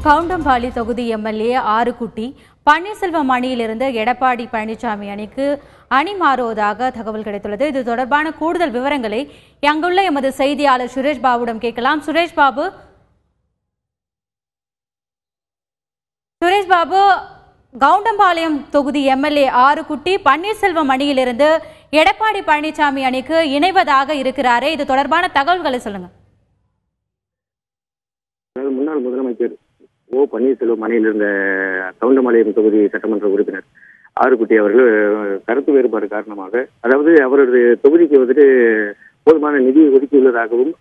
கவுண்டம்பாடி தொகுதி எம்எல்ஏ ஆறுகுட்டி பன்னீர்செல்வம் அணியிலிருந்து எடப்பாடி பழனிசாமி அணிக்கு அணி மாறுவதாக தகவல் கிடைத்துள்ளது. இது தொடர்பான கூடுதல் விவரங்களை அங்குள்ள எமது செய்தியாளர் சுரேஷ் பாபுவிடம் கேட்கலாம். சுரேஷ் பாபு, கவுண்டம்பாளையம் தொகுதி எம்எல்ஏ ஆறுகுட்டி பன்னீர்செல்வம் அணியிலிருந்து எடப்பாடி பழனிசாமி அணிக்கு இணைவதாக இருக்கிறாரே, இது தொடர்பான தகவல்களை சொல்லுங்க. முன்னாள் முதலமைச்சர் ஓ பன்னீர்செல்வம் அணியில் இருந்த கவுண்டம்பாளையம் தொகுதி சட்டமன்ற உறுப்பினர் ஆறுகுட்டி அவர்கள் கருத்து வேறுபாடு காரணமாக, அதாவது அவரது தொகுதிக்கு வந்துட்டு போதுமான நிதி ஒதுக்கியுள்ளதாகவும்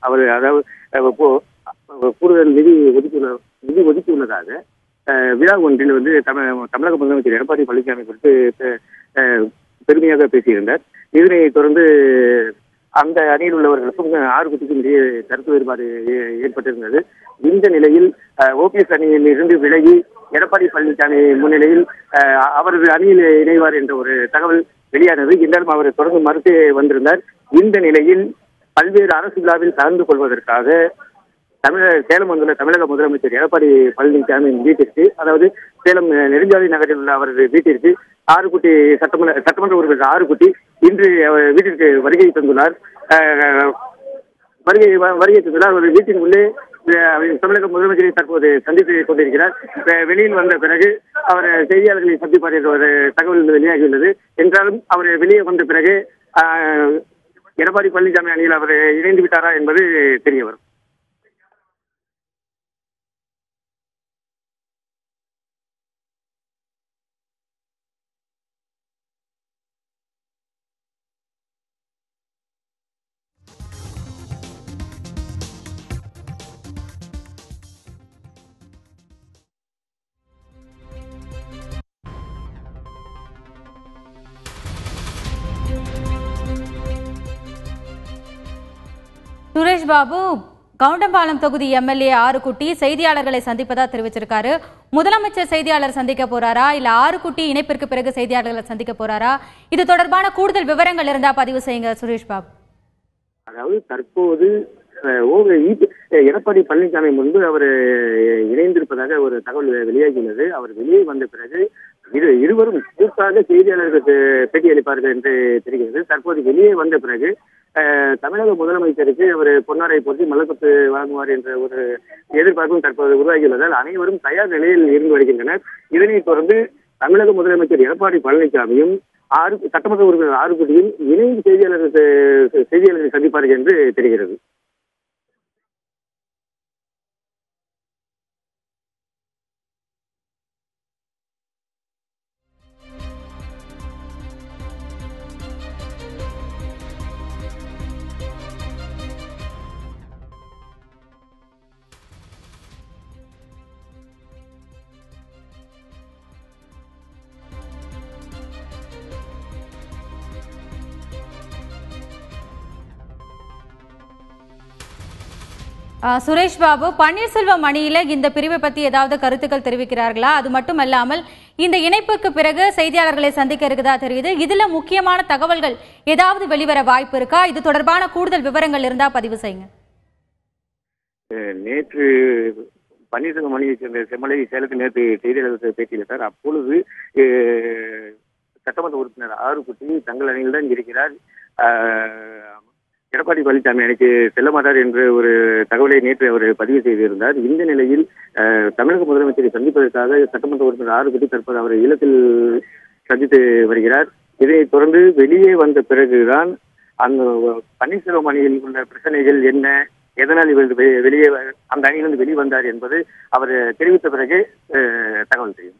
கூடுதல் நிதி ஒதுக்கியுள்ளதாக விழா ஒன்றில் வந்து தமிழக முதலமைச்சர் எடப்பாடி பழனிசாமி குறித்து பெருமையாக பேசியிருந்தார். இதனை தொடர்ந்து அந்த அணியில் உள்ளவர்களுக்கும் ஆறுகுட்டிக்கும் இடையே கருத்து வேறுபாடு ஏற்பட்டிருந்தது. இந்த நிலையில் ஓபிஎஸ் அணியில் இருந்து விலகி எடப்பாடி பழனிசாமி முன்னிலையில் அவரது அணியில் இணைவார் என்ற ஒரு தகவல் வெளியானது. என்றாலும் அவர் தொடர்ந்து மறுத்தே வந்திருந்தார். இந்த நிலையில் பல்வேறு அரசு விழாவில் கலந்து கொள்வதற்காக சேலம் வந்துள்ள தமிழக முதலமைச்சர் எடப்பாடி பழனிசாமி வீட்டிற்கு, அதாவது சேலம் நெடுஞ்சாலை நகரில் உள்ள அவரது வீட்டிற்கு ஆறுகுட்டி சட்டமன்ற உறுப்பினர் ஆறுகுட்டி இன்று வீட்டிற்கு வருகை தந்துள்ளார். அவரது வீட்டின் உள்ளே தமிழக முதலமைச்சரை தற்போது சந்தித்துக் கொண்டிருக்கிறார். வெளியில் வந்த பிறகு அவர் செய்தியாளர்களை சந்திப்பார் என்ற ஒரு தகவல் வெளியாகியுள்ளது. என்றாலும் அவர் வெளியே வந்த பிறகு எடப்பாடி பழனிசாமி அணியில் அவர் இணைந்து விட்டாரா என்பது தெரிய வரும். சுரேஷ் பாபு, கவுண்டம்பாளையம் தொகுதி எம்எல்ஏ ஆறுகுட்டி செய்தியாளர்களை சந்திப்பதா தெரிவிச்சிருக்காரு. முதலமைச்சர் செய்தியாளர் சந்திக்க போறாரா, இல்ல ஆறுகுட்டி இணைப்பிற்கு பிறகு செய்தியாளர்களை சந்திக்க போறாரா? இது தொடர்பான கூடுதல் விவரங்கள் இருந்தா பதிவு செய்யுங்க சுரேஷ் பாபு. அதாவது தற்போது எடப்பாடி பழனிசாமி முன்பு அவர் இணைந்திருப்பதாக ஒரு தகவல் வெளியாகியுள்ளது. அவர் வெளியே வந்த பிறகு இருவரும் கூட்டாக செய்தியாளர்களுக்கு பேட்டி அளிப்பார்கள் என்று தெரிகிறது. தற்போது வெளியே வந்த பிறகு தமிழக முதலமைச்சருக்கு அவர் பொன்னாரை போற்றி மலர்கொத்து வழங்குவார் என்ற ஒரு எதிர்பார்ப்பும் தற்போது உருவாகியுள்ளதால் அனைவரும் தயார் நிலையில் இருந்து வருகின்றனர். இதனைத் தொடர்ந்து தமிழக முதலமைச்சர் எடப்பாடி பழனிசாமியும் சட்டமன்ற உறுப்பினர் ஆறுகுட்டியும் இணைந்து செய்தியாளர்களை சந்திப்பார்கள் என்று தெரிகிறது. சுரேஷ் பாபு, பன்னீர்செல்வம் அணியில இந்த பிரிவை பத்தி ஏதாவது கருத்துக்கள் தெரிவிக்கிறார்களா? அது மட்டுமல்லாமல் இந்த இணைப்புக்கு பிறகு செய்தியாளர்களை சந்திக்க இருக்குதா தெரியுது. இதுல முக்கியமான தகவல்கள் ஏதாவது வெளிவர வாய்ப்பு இருக்கா? இது தொடர்பான கூடுதல் விவரங்கள் இருந்தா பதிவு செய்யுங்க. நேற்று பன்னீர்செல்வம் அணியை சேர்ந்த செம்மலை சேலத்தில் நேற்று செய்தியாளர்கள் பேட்டியிட்டார். அப்பொழுது சட்டமன்ற உறுப்பினர் ஆறுகுட்டி தங்கள் அணியில் தான் இருக்கிறார், எடப்பாடி பழனிசாமி அணிக்கு செல்ல மாட்டார் என்று ஒரு தகவலை நேற்று அவர் பதிவு செய்திருந்தார். இந்த நிலையில் தமிழக முதலமைச்சரை சந்திப்பதற்காக சட்டமன்ற உறுப்பினர் ஆறுகுட்டி தற்போது அவர் இல்லத்தில் சந்தித்து வருகிறார். இதனைத் தொடர்ந்து வெளியே வந்த பிறகுதான் அந்த பன்னீர்செல்வம் அணியில் உள்ள பிரச்சனைகள் என்ன, எதனால் இவர் வெளியே அந்த அணியிலிருந்து வெளிவந்தார் என்பது அவர் தெரிவித்த பிறகு தகவல் தெரியும்.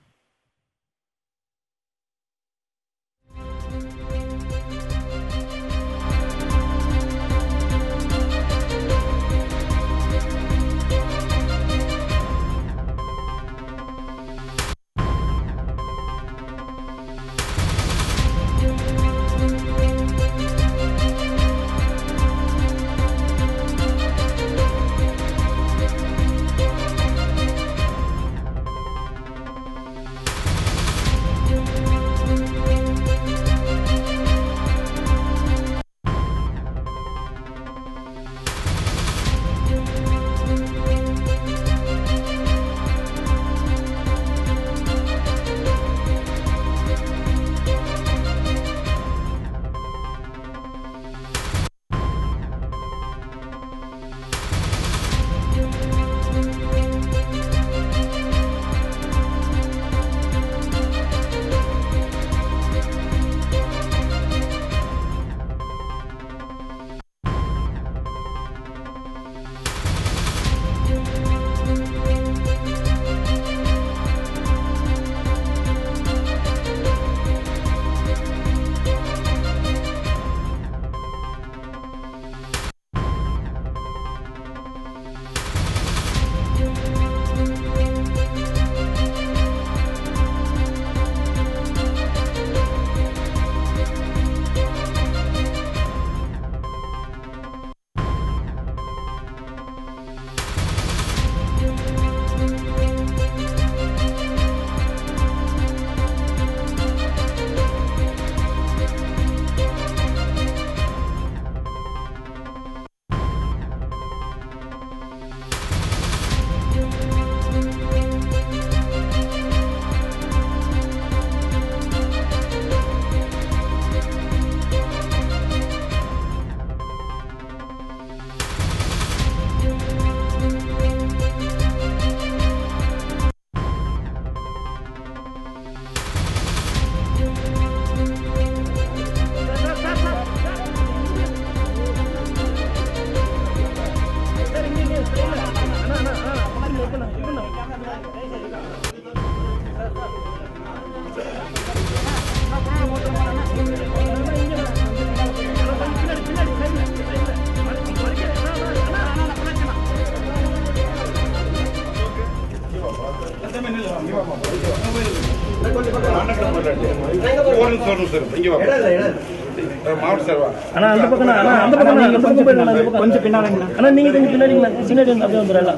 அண்ணா அந்த பக்கம் அண்ணா அந்த பக்கம் நீங்க கொஞ்சம் போயிடலாம் கொஞ்சம் பின்னாடிங்களா அண்ணா நீங்க கொஞ்சம் பின்னாடிங்களா பின்னாடி வந்து அப்படியே வந்துடலாம்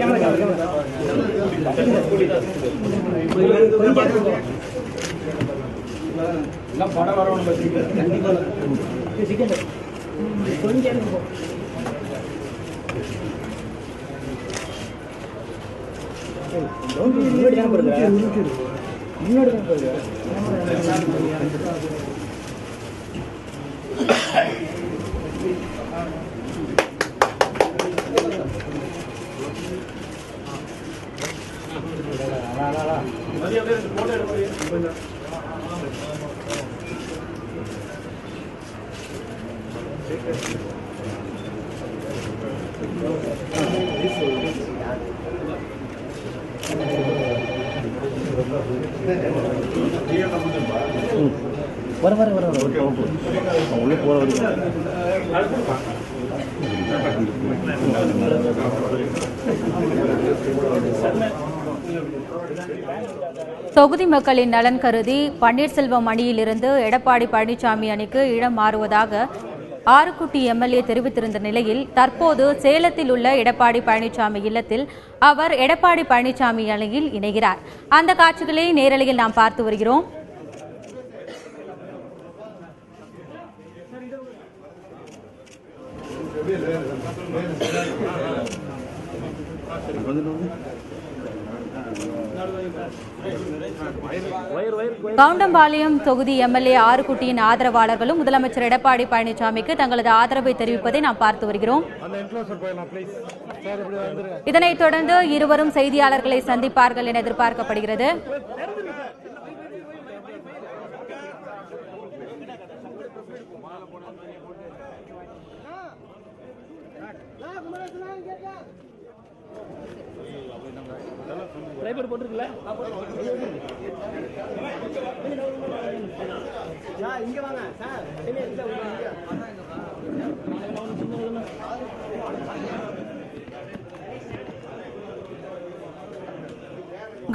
எல்லாம் படம் வரணும் கண்டிப்பா கொஞ்சம் வர வர வர உள்ளே போகிற வரைக்கும் தொகுதி மக்களின் நலன் கருதி பன்னீர்செல்வம் அணியிலிருந்து எடப்பாடி பழனிசாமி அணிக்கு இடம் மாறுவதாக ஆறுக்குட்டி எம்எல்ஏ தெரிவித்திருந்த நிலையில் தற்போது சேலத்தில் உள்ள எடப்பாடி பழனிசாமி இல்லத்தில் அவர் எடப்பாடி பழனிசாமி அணியில் இணைகிறார். அந்த காட்சிகளை நேரலையில் நாம் பார்த்து வருகிறோம். கவுண்டம்பாளையம் தொகுதி எம்எல்ஏ ஆறுக்குட்டியின் ஆதரவாளர்களும் முதலமைச்சர் எடப்பாடி பழனிசாமிக்கு தங்களது ஆதரவை தெரிவிப்பதை நாம் பார்த்து வருகிறோம். இதனைத் தொடர்ந்து இருவரும் செய்தியாளர்களை சந்திப்பார்கள் என எதிர்பார்க்கப்படுகிறது.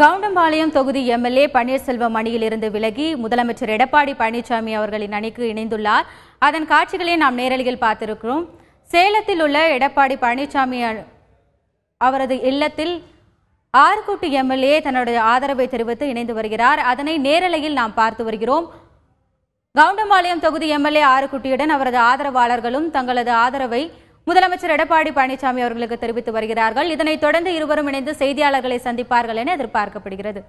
கவுண்டம்பாளையம் தொகுதி எம்எல்ஏ பன்னீர்செல்வம் அணியிலிருந்து விலகி முதலமைச்சர் எடப்பாடி பழனிசாமி அவர்களின் அணிக்கு இணைந்துள்ளார். அதன் காட்சிகளை நாம் நேரலையில் பார்த்திருக்கிறோம். சேலத்தில் உள்ள எடப்பாடி பழனிசாமி அவரது இல்லத்தில் ஆறுக்குட்டி எம்எல்ஏ தன்னுடைய ஆதரவை தெரிவித்து இணைந்து வருகிறார். அதனை நேரலையில் நாம் பார்த்து வருகிறோம். கவுண்டம்பாளையம் தொகுதி எம்எல்ஏ ஆறுக்குட்டியுடன் அவரது ஆதரவாளர்களும் தங்களது ஆதரவை முதலமைச்சர் எடப்பாடி பழனிசாமி அவர்களுக்கு தெரிவித்து வருகிறார்கள். இதனைத் தொடர்ந்து இருவரும் இணைந்து செய்தியாளர்களை சந்திப்பார்கள் என எதிர்பார்க்கப்படுகிறது.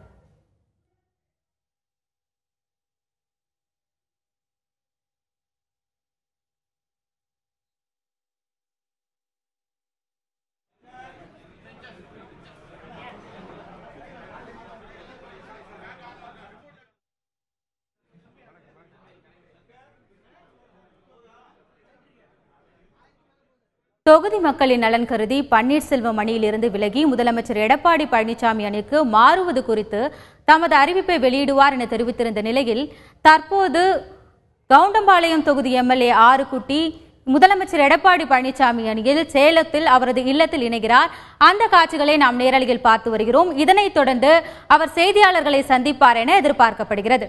தொகுதி மக்களின் நலன் கருதி பன்னீர்செல்வம் அணியிலிருந்து விலகி முதலமைச்சர் எடப்பாடி பழனிசாமி அணிக்கு மாறுவது குறித்து தமது அறிவிப்பை வெளியிடுவார் என தெரிவித்திருந்த நிலையில் தற்போது கவுண்டம்பாளையம் தொகுதி எம்எல்ஏ ஆறுக்குட்டி முதலமைச்சர் எடப்பாடி பழனிசாமி அணியில் சேலத்தில் அவரது இல்லத்தில் இணைகிறார். அந்த காட்சிகளை நாம் நேரலையில் பார்த்து வருகிறோம். இதனைத் தொடர்ந்து அவர் செய்தியாளர்களை சந்திப்பார் என எதிர்பார்க்கப்படுகிறது.